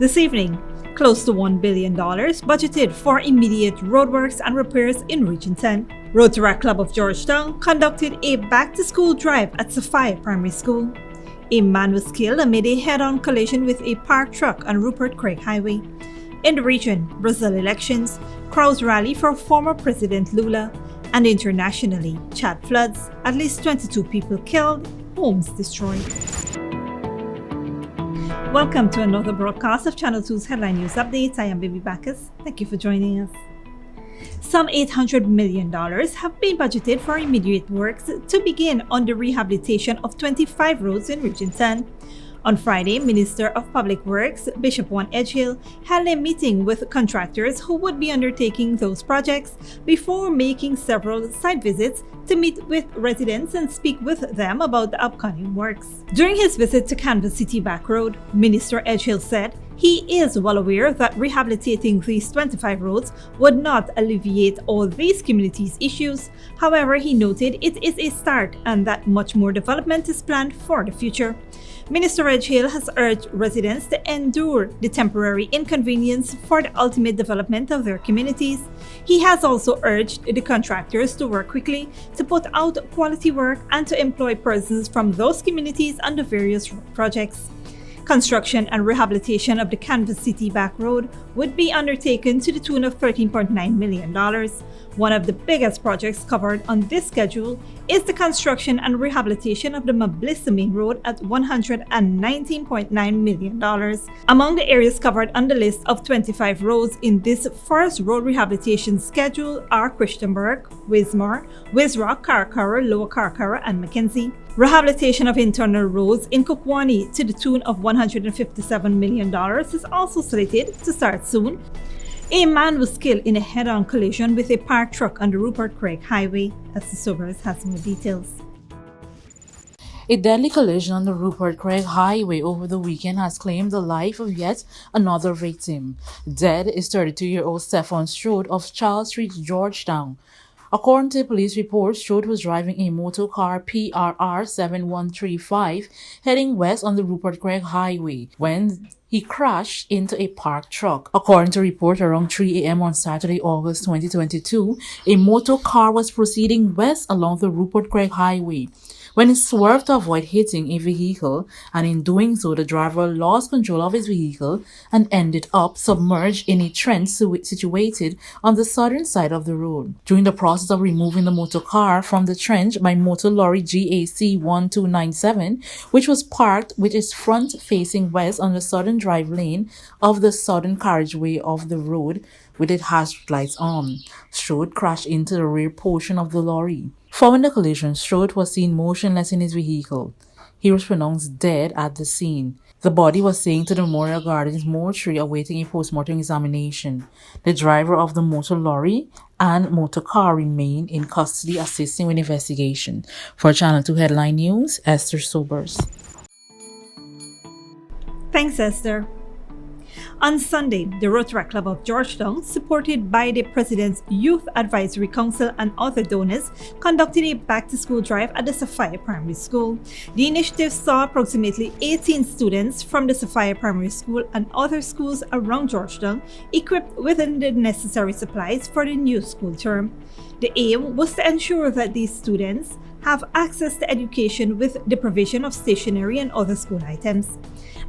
This evening, close to $1 billion budgeted for immediate roadworks and repairs in Region 10. Rotaract Club of Georgetown conducted a back-to-school drive at Sophia Primary School. A man was killed amid a head-on collision with a parked truck on Rupert Craig Highway. In the region, Brazil elections, crowds rally for former President Lula, and internationally, Chad floods, at least 22 people killed, homes destroyed. Welcome to another broadcast of Channel 2's Headline News Updates. I am Baby Bacchus. Thank you for joining us. Some $800 million have been budgeted for immediate works to begin on the rehabilitation of 25 roads in Region 10. On Friday, Minister of Public Works Bishop Juan Edgehill held a meeting with contractors who would be undertaking those projects before making several site visits to meet with residents and speak with them about the upcoming works. During his visit to Kansas City Back Road, Minister Edgehill said he is well aware that rehabilitating these 25 roads would not alleviate all these communities' issues. However, he noted it is a start and that much more development is planned for the future. Minister Edgehill has urged residents to endure the temporary inconvenience for the ultimate development of their communities. He has also urged the contractors to work quickly to put out quality work and to employ persons from those communities on the various projects. Construction and rehabilitation of the Kansas City Back Road would be undertaken to the tune of $13.9 million. One of the biggest projects covered on this schedule is the construction and rehabilitation of the Mablissa Main Road at $119.9 million. Among the areas covered on the list of 25 roads in this first road rehabilitation schedule are Christiansburg, Wismar, Wizrock, Carcara, Lower Carcara, and McKenzie. Rehabilitation of internal roads in Kukwani to the tune of $157 million is also slated to start soon. A man was killed in a head-on collision with a parked truck on the Rupert Craig Highway. Esther Sobers has more details. A deadly collision on the Rupert Craig Highway over the weekend has claimed the life of yet another victim. Dead is 32-year-old Stephen Strode of Charles Street, Georgetown. According to police reports, Strode was driving a motor car PRR 7135 heading west on the Rupert Craig Highway when he crashed into a parked truck. According to report, around 3 a.m. on Saturday, August 2022, a motor car was proceeding west along the Rupert Craig Highway when it swerved to avoid hitting a vehicle, and in doing so, the driver lost control of his vehicle and ended up submerged in a trench situated on the southern side of the road. During the process of removing the motor car from the trench by motor lorry GAC 1297, which was parked with its front facing west on the southern drive lane of the southern carriageway of the road with its hazard lights on, Strode crashed into the rear portion of the lorry. Following the collision, Strode was seen motionless in his vehicle. He was pronounced dead at the scene. The body was taken to the Memorial Gardens mortuary awaiting a post-mortem examination. The driver of the motor lorry and motor car remain in custody assisting with investigation. For Channel 2 Headline News, Esther Sobers. Thanks, Esther. On Sunday, the Rotaract Club of Georgetown, supported by the President's Youth Advisory Council and other donors, conducted a back-to-school drive at the Sophia Primary School. The initiative saw approximately 18 students from the Sophia Primary School and other schools around Georgetown equipped with the necessary supplies for the new school term. The aim was to ensure that these students have access to education with the provision of stationery and other school items.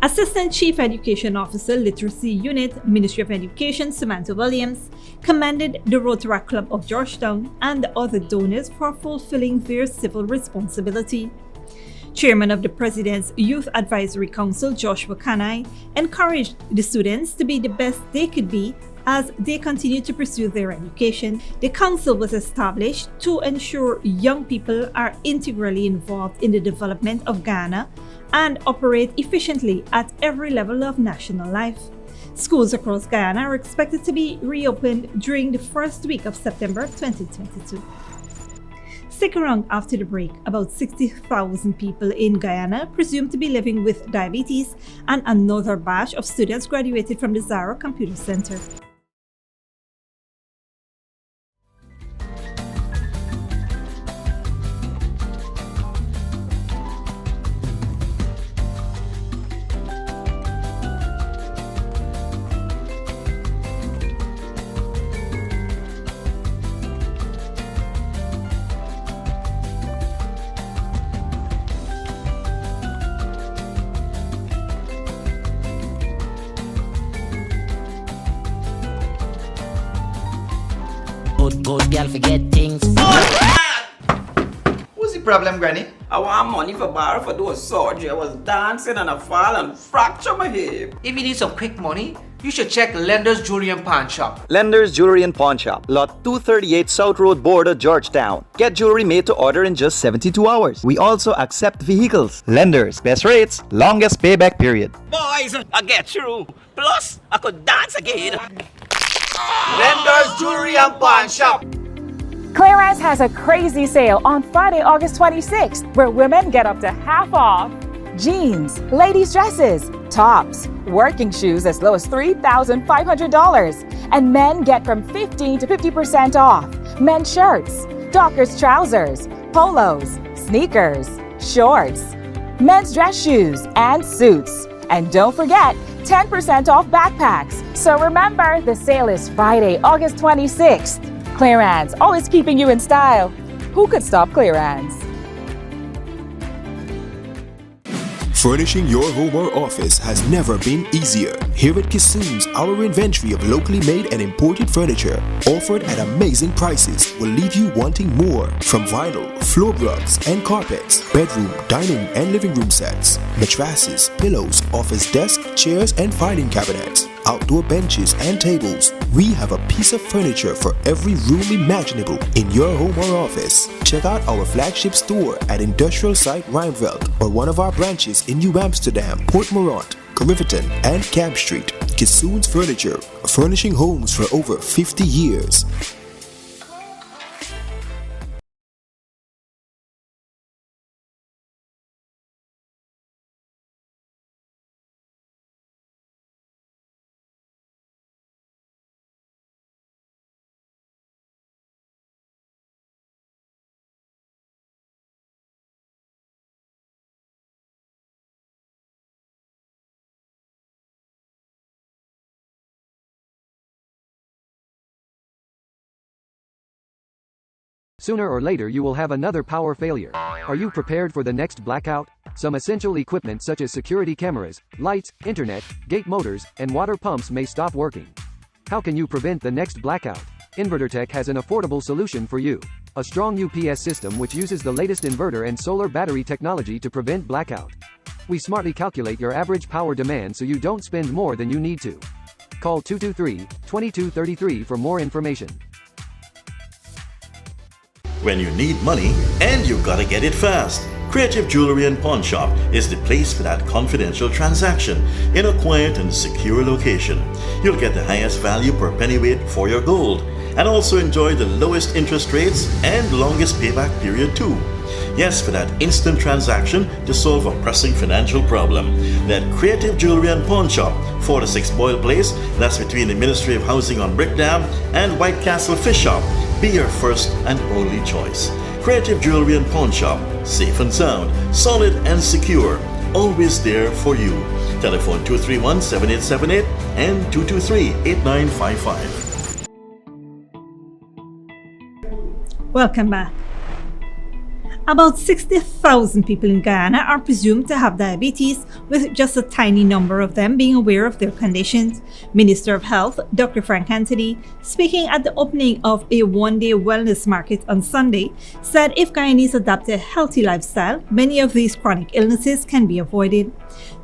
Assistant Chief Education Officer, Literacy Unit, Ministry of Education, Samantha Williams, commended the Rotaract Club of Georgetown and the other donors for fulfilling their civil responsibility. Chairman of the President's Youth Advisory Council, Joshua Kanai, encouraged the students to be the best they could be as they continue to pursue their education. The council was established to ensure young people are integrally involved in the development of Ghana and operate efficiently at every level of national life. Schools across Guyana are expected to be reopened during the first week of September 2022. Stick around after the break. About 60,000 people in Guyana presumed to be living with diabetes, and another batch of students graduated from the Zara Computer Center. good girl forget things. What's the problem, Granny? I want money for borrow for do a surgery. I was dancing and I fall and fracture my hip. If you need some quick money, you should check Lender's Jewelry and Pawn Shop. Lender's Jewelry and Pawn Shop, Lot 238 South Road, Border, Georgetown. Get jewelry made to order in just 72 hours. We also accept vehicles. Lender's, best rates, longest payback period. Boys, I get through. Plus, I could dance again. Lender's Jewelry and Pawn Shop. Clearance has a crazy sale on Friday, August 26th, where women get up to half off. Jeans, ladies' dresses, tops, working shoes as low as $3,500, and men get from 15 to 50% off. Men's shirts, Dockers trousers, polos, sneakers, shorts, men's dress shoes, and suits. And don't forget, 10% off backpacks. So remember, the sale is Friday, August 26th. Clearance, always keeping you in style. Who could stop Clearance? Furnishing your home or office has never been easier. Here at Kissoon's, our inventory of locally made and imported furniture, offered at amazing prices, will leave you wanting more. From vinyl, floor rugs and carpets, bedroom, dining and living room sets, mattresses, pillows, office desk, chairs and filing cabinets, outdoor benches and tables. We have a piece of furniture for every room imaginable in your home or office. Check out our flagship store at Industrial Site Rijnveld or one of our branches in New Amsterdam, Port Morant, Riverton and Camp Street. Kissoon's Furniture, furnishing homes for over 50 years. Sooner or later you will have another power failure. Are you prepared for the next blackout? Some essential equipment such as security cameras, lights, internet, gate motors, and water pumps may stop working. How can you prevent the next blackout? InverterTech has an affordable solution for you. A strong UPS system which uses the latest inverter and solar battery technology to prevent blackout. We smartly calculate your average power demand so you don't spend more than you need to. Call 223-2233 for more information. When you need money and you gotta get it fast, Creative Jewelry and Pawn Shop is the place for that confidential transaction in a quiet and secure location. You'll get the highest value per pennyweight for your gold and also enjoy the lowest interest rates and longest payback period too. Yes, for that instant transaction to solve a pressing financial problem. That Creative Jewelry and Pawn Shop, 46 Boyle Place, that's between the Ministry of Housing on Brickdam and White Castle Fish Shop. Be your first and only choice. Creative Jewelry and Pawn Shop, safe and sound, solid and secure, always there for you. Telephone 231-7878 and 223-8955. Welcome back. About 60,000 people in Guyana are presumed to have diabetes, with just a tiny number of them being aware of their conditions. Minister of Health, Dr. Frank Anthony, speaking at the opening of a one-day wellness market on Sunday, said if Guyanese adopt a healthy lifestyle, many of these chronic illnesses can be avoided.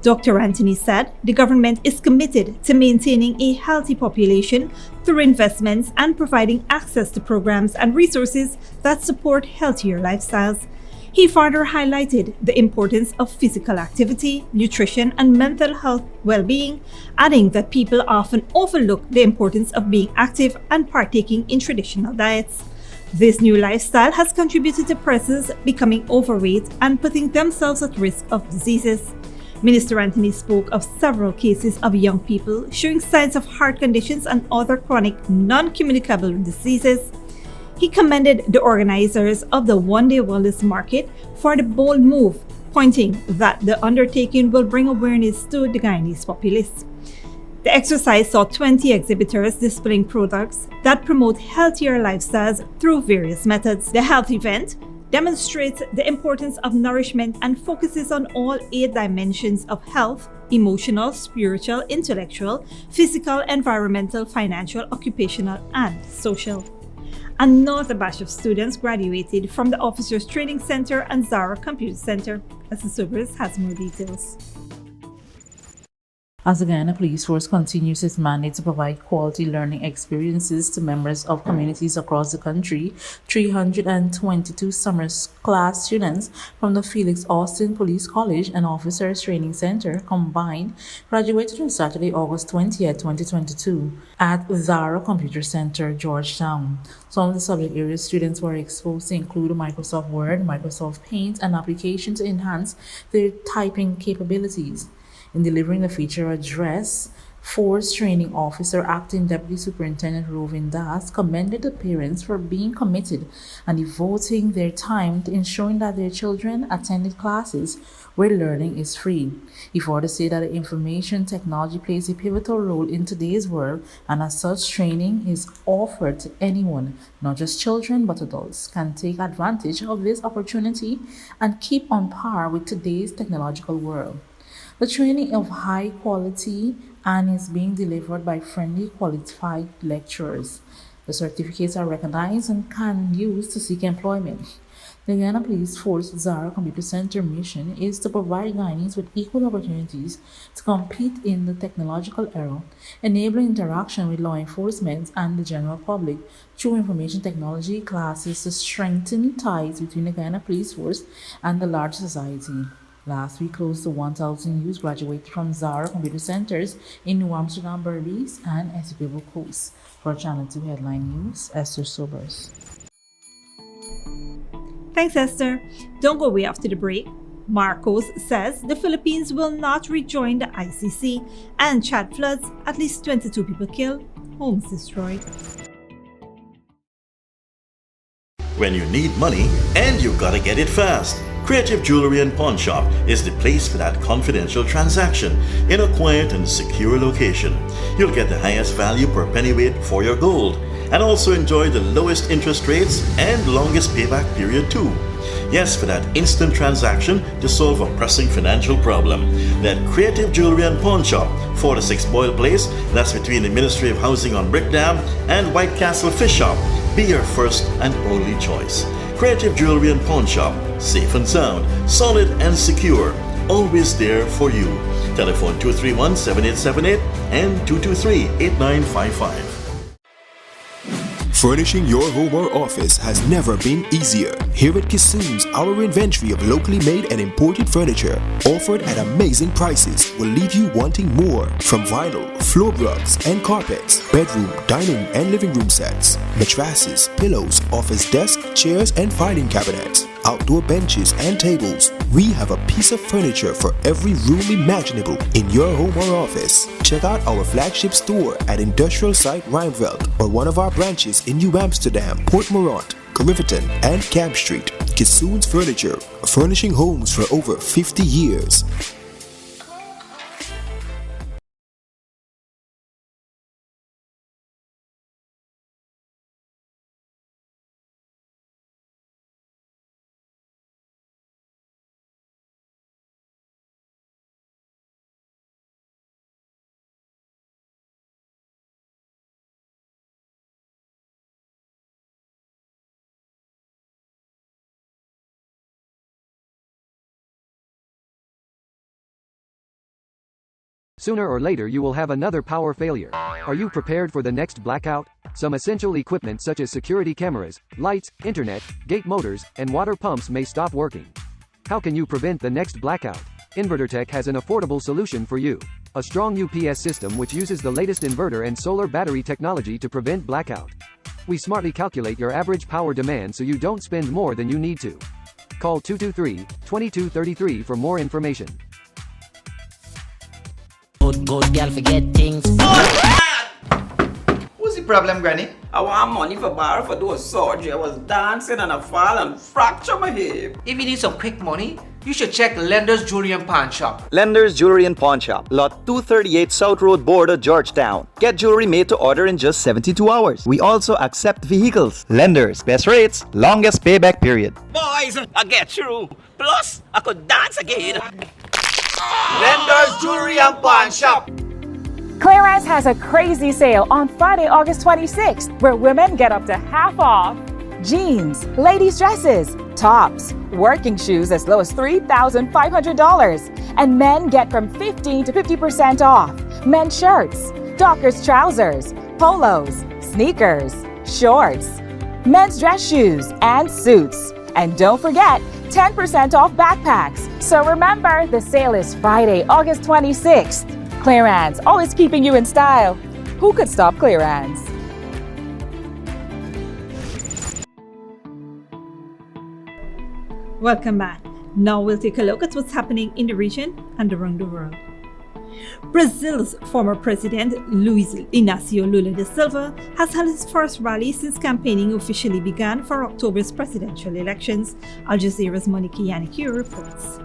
Dr. Anthony said the government is committed to maintaining a healthy population through investments and providing access to programs and resources that support healthier lifestyles. He further highlighted the importance of physical activity, nutrition, and mental health well-being, adding that people often overlook the importance of being active and partaking in traditional diets. This new lifestyle has contributed to persons becoming overweight and putting themselves at risk of diseases. Minister Anthony spoke of several cases of young people showing signs of heart conditions and other chronic non-communicable diseases. He commended the organizers of the one-day wellness market for the bold move, pointing that the undertaking will bring awareness to the Guyanese populace. The exercise saw 20 exhibitors displaying products that promote healthier lifestyles through various methods. The health event demonstrates the importance of nourishment and focuses on all 8 dimensions of health: emotional, spiritual, intellectual, physical, environmental, financial, occupational, and social. Another batch of students graduated from the Officers Training Center and Zara Computer Center. Esther Sobers has more details. As the Guyana Police Force continues its mandate to provide quality learning experiences to members of communities across the country, 322 summer class students from the Felix Austin Police College and Officers Training Center combined graduated on Saturday, August 20th, 2022 at Zara Computer Center, Georgetown. Some of the subject areas students were exposed to include Microsoft Word, Microsoft Paint, and applications to enhance their typing capabilities. In delivering the feature address, Force Training Officer Acting Deputy Superintendent Rovin Das commended the parents for being committed and devoting their time to ensuring that their children attended classes where learning is free. He further said that information technology plays a pivotal role in today's world, and as such, training is offered to anyone, not just children but adults, can take advantage of this opportunity and keep on par with today's technological world. The training is of high quality and is being delivered by friendly, qualified lecturers. The certificates are recognized and can be used to seek employment. The Guyana Police Force Zara Computer Center mission is to provide Guyanese with equal opportunities to compete in the technological era, enabling interaction with law enforcement and the general public through information technology classes to strengthen ties between the Guyana Police Force and the larger society. Last week, close to 1,000 youths graduated from Zara Computer Centers in New Amsterdam, Belize, and Essequibo Coast. For Channel 2 Headline News, Esther Sobers. Thanks, Esther. Don't go away after the break. Marcos says the Philippines will not rejoin the ICC, and Chad floods, at least 22 people killed, homes destroyed. When you need money and you gotta get it fast, Creative Jewelry and Pawn Shop is the place for that confidential transaction in a quiet and secure location. You'll get the highest value per pennyweight for your gold and also enjoy the lowest interest rates and longest payback period too. Yes, for that instant transaction to solve a pressing financial problem. That Creative Jewelry and Pawn Shop, 4-6 Boyle Place, that's between the Ministry of Housing on Brickdam and White Castle Fish Shop, be your first and only choice. Creative Jewelry and Pawn Shop, safe and sound, solid and secure, always there for you. Telephone 231-7878 and 223-8955. Furnishing your home or office has never been easier. Here at Kissoon's, our inventory of locally made and imported furniture, offered at amazing prices, will leave you wanting more. From vinyl, floor rugs and carpets, bedroom, dining and living room sets, mattresses, pillows, office desk, chairs and filing cabinets, outdoor benches and tables. We have a piece of furniture for every room imaginable in your home or office. Check out our flagship store at Industrial Site Rijnveld or one of our branches in New Amsterdam, Port Morant, Riverton and Camp Street. Kissoon's Furniture, furnishing homes for over 50 years. Sooner or later you will have another power failure. Are you prepared for the next blackout? Some essential equipment such as security cameras, lights, internet, gate motors, and water pumps may stop working. How can you prevent the next blackout? InverterTech has an affordable solution for you. A strong UPS system which uses the latest inverter and solar battery technology to prevent blackout. We smartly calculate your average power demand so you don't spend more than you need to. Call 223-2233 for more information. Good girl forget things. What's the problem, Granny? I want money for borrow for those surgery. I was dancing and I fall and fracture my hip. If you need some quick money, you should check Lender's Jewelry and Pawn Shop. Lender's Jewelry and Pawn Shop, Lot 238 South Road Border, Georgetown. Get jewelry made to order in just 72 hours. We also accept vehicles. Lenders, best rates, longest payback period. Boys, I get through. Plus, I could dance again. Lender's Jewelry and Pawn Shop. Clearance Claire's has a crazy sale on Friday, August 26th, where women get up to half off. Jeans, ladies' dresses, tops, working shoes as low as $3,500. And men get from 15 to 50% off. Men's shirts, Dockers trousers, polos, sneakers, shorts, men's dress shoes, and suits. And don't forget, 10% off backpacks. So remember, the sale is Friday, August 26th. Clearance, always keeping you in style. Who could stop Clearance? Welcome back. Now we'll take a look at what's happening in the region and around the world. Brazil's former president, Luiz Inácio Lula da Silva, has held his first rally since campaigning officially began for October's presidential elections. Al Jazeera's Monica Yannick reports.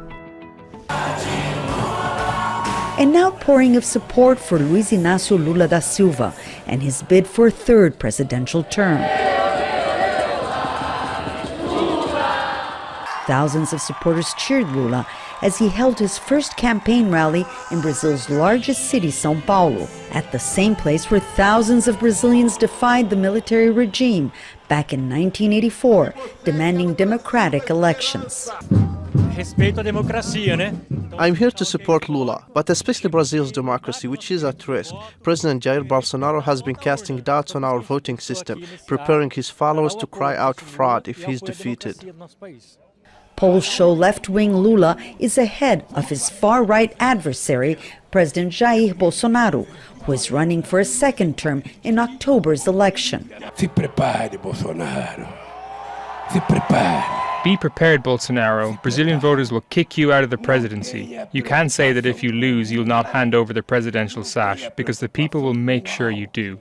An outpouring of support for Luiz Inácio Lula da Silva and his bid for a third presidential term. Thousands of supporters cheered Lula as he held his first campaign rally in Brazil's largest city, São Paulo, at the same place where thousands of Brazilians defied the military regime back in 1984, demanding democratic elections. I'm here to support Lula, but especially Brazil's democracy, which is at risk. President Jair Bolsonaro has been casting doubts on our voting system, preparing his followers to cry out fraud if he's defeated. Polls show left-wing Lula is ahead of his far-right adversary, President Jair Bolsonaro, who is running for a second term in October's election. Se prepare, Bolsonaro. Se prepare. Be prepared, Bolsonaro. Brazilian voters will kick you out of the presidency. You can say that if you lose, you'll not hand over the presidential sash, because the people will make sure you do.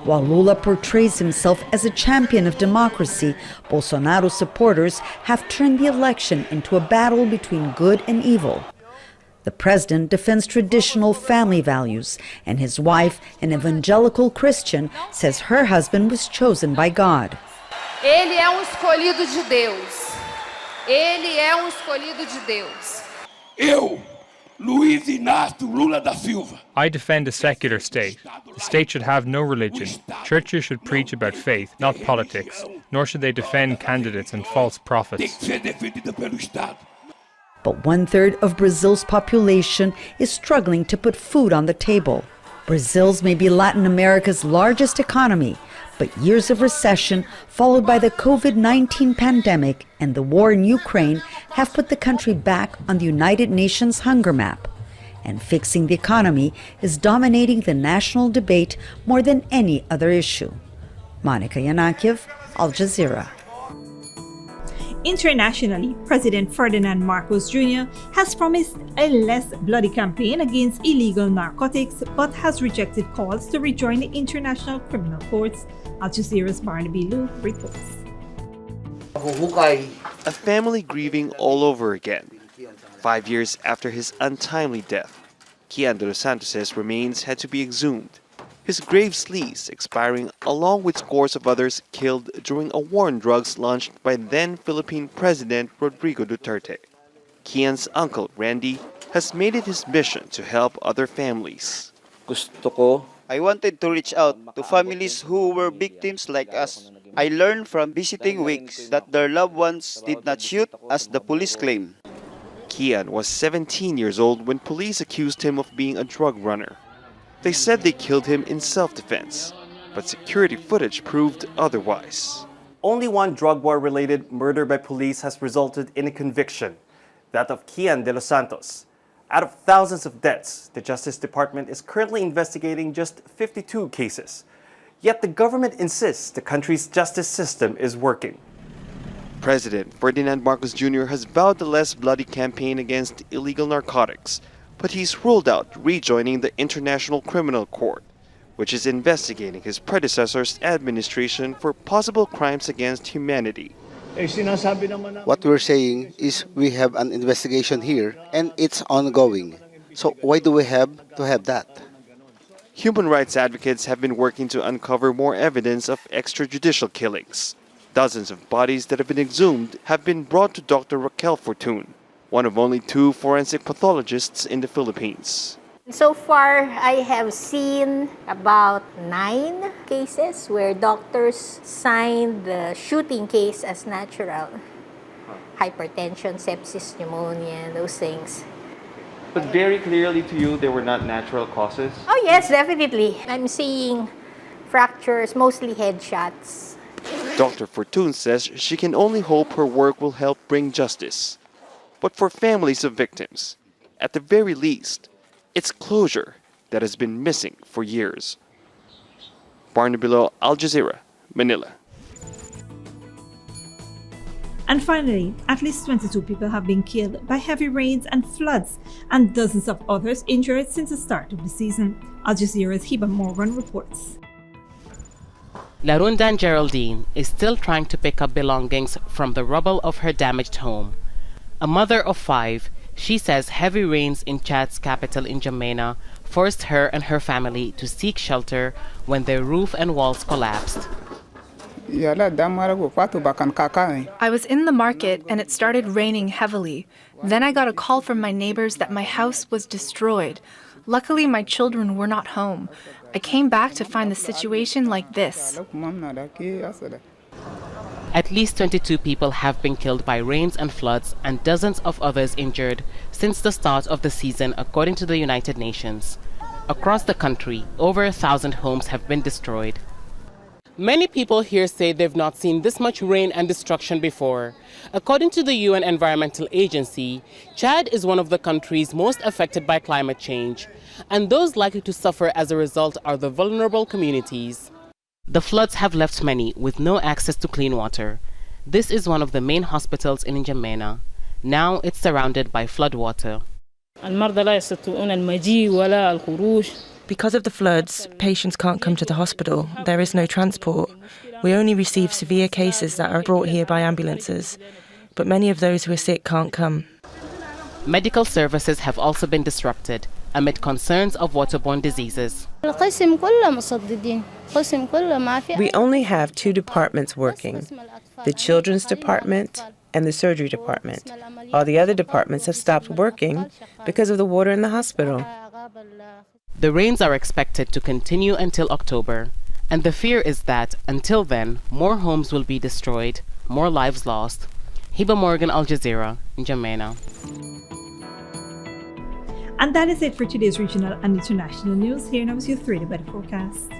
While Lula portrays himself as a champion of democracy, Bolsonaro supporters have turned the election into a battle between good and evil. The president defends traditional family values, and his wife, an evangelical Christian, says her husband was chosen by God. Ele é escolhido de Deus. Ele é escolhido de Deus. Eu, Luiz Inácio Lula da Silva. I defend a secular state. The state should have no religion. Churches should preach about faith, not politics, nor should they defend candidates and false prophets. But 1/3 of Brazil's population is struggling to put food on the table. Brazil's may be Latin America's largest economy, but years of recession, followed by the COVID-19 pandemic and the war in Ukraine, have put the country back on the United Nations hunger map. And fixing the economy is dominating the national debate more than any other issue. Monica Yanakiev, Al Jazeera. Internationally, President Ferdinand Marcos Jr. has promised a less bloody campaign against illegal narcotics, but has rejected calls to rejoin the International Criminal Courts. Al Jazeera's Barnaby Liu reports. A family grieving all over again. 5 years after his untimely death, Kian de los Santos' remains had to be exhumed. His grave sleeves expiring along with scores of others killed during a war on drugs launched by then Philippine President Rodrigo Duterte. Kian's uncle, Randy, has made it his mission to help other families. I wanted to reach out to families who were victims like us. I learned from visiting weeks that their loved ones did not shoot as the police claim. Kian was 17 years old when police accused him of being a drug runner. They said they killed him in self-defense, but security footage proved otherwise. Only one drug war-related murder by police has resulted in a conviction, that of Kian de los Santos. Out of thousands of deaths, the Justice Department is currently investigating just 52 cases. Yet the government insists the country's justice system is working. President Ferdinand Marcos Jr. has vowed a less bloody campaign against illegal narcotics, but he's ruled out rejoining the International Criminal Court, which is investigating his predecessor's administration for possible crimes against humanity. What we're saying is we have an investigation here and it's ongoing. So why do we have to have that? Human rights advocates have been working to uncover more evidence of extrajudicial killings. Dozens of bodies that have been exhumed have been brought to Dr. Raquel Fortun, one of only 2 forensic pathologists in the Philippines. So far, I have seen about 9 cases where doctors signed the shooting case as natural. Hypertension, sepsis, pneumonia, those things. But very clearly to you, they were not natural causes? Oh yes, definitely. I'm seeing fractures, mostly headshots. Dr. Fortune says she can only hope her work will help bring justice. But for families of victims, at the very least, it's closure that has been missing for years. Barnabilo, Al Jazeera, Manila. And finally, at least 22 people have been killed by heavy rains and floods, and dozens of others injured since the start of the season. Al Jazeera's Hiba Morgan reports. Larundan Geraldine is still trying to pick up belongings from the rubble of her damaged home. A mother of 5, she says heavy rains in Chad's capital N'Djamena forced her and her family to seek shelter when their roof and walls collapsed. I was in the market and it started raining heavily. Then I got a call from my neighbors that my house was destroyed. Luckily, my children were not home. I came back to find the situation like this. At least 22 people have been killed by rains and floods and dozens of others injured since the start of the season, according to the United Nations. Across the country, over 1,000 homes have been destroyed. Many people here say they've not seen this much rain and destruction before. According to the UN Environmental Agency, Chad is one of the countries most affected by climate change, and those likely to suffer as a result are the vulnerable communities. The floods have left many with no access to clean water. This is one of the main hospitals in N'Djamena. Now it's surrounded by floodwater. Because of the floods, patients can't come to the hospital. There is no transport. We only receive severe cases that are brought here by ambulances, but many of those who are sick can't come. Medical services have also been disrupted amid concerns of waterborne diseases. We only have 2 departments working, the children's department and the surgery department. All the other departments have stopped working because of the water in the hospital. The rains are expected to continue until October, and the fear is that, until then, more homes will be destroyed, more lives lost. Hiba Morgan, Al Jazeera, N'Djamena. And that is it for today's regional and international news. Here now is your 3-day weather forecast.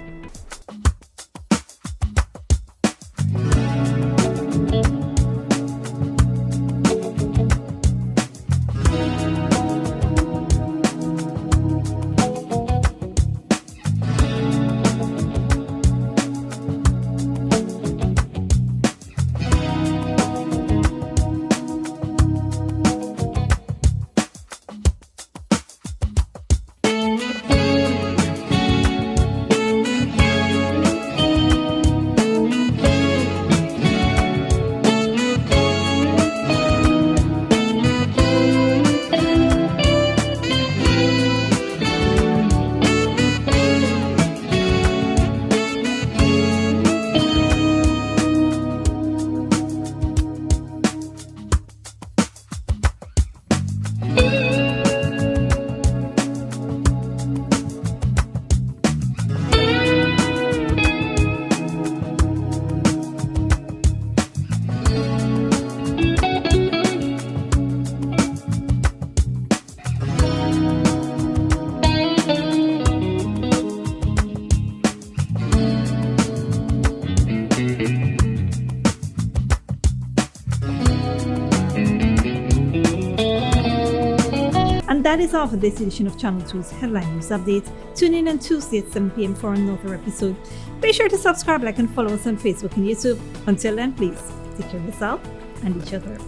That is all for this edition of Channel 2's Headline News Update. Tune in on Tuesday at 7 p.m. for another episode. Be sure to subscribe, like, and follow us on Facebook and YouTube. Until then, please take care of yourself and each other.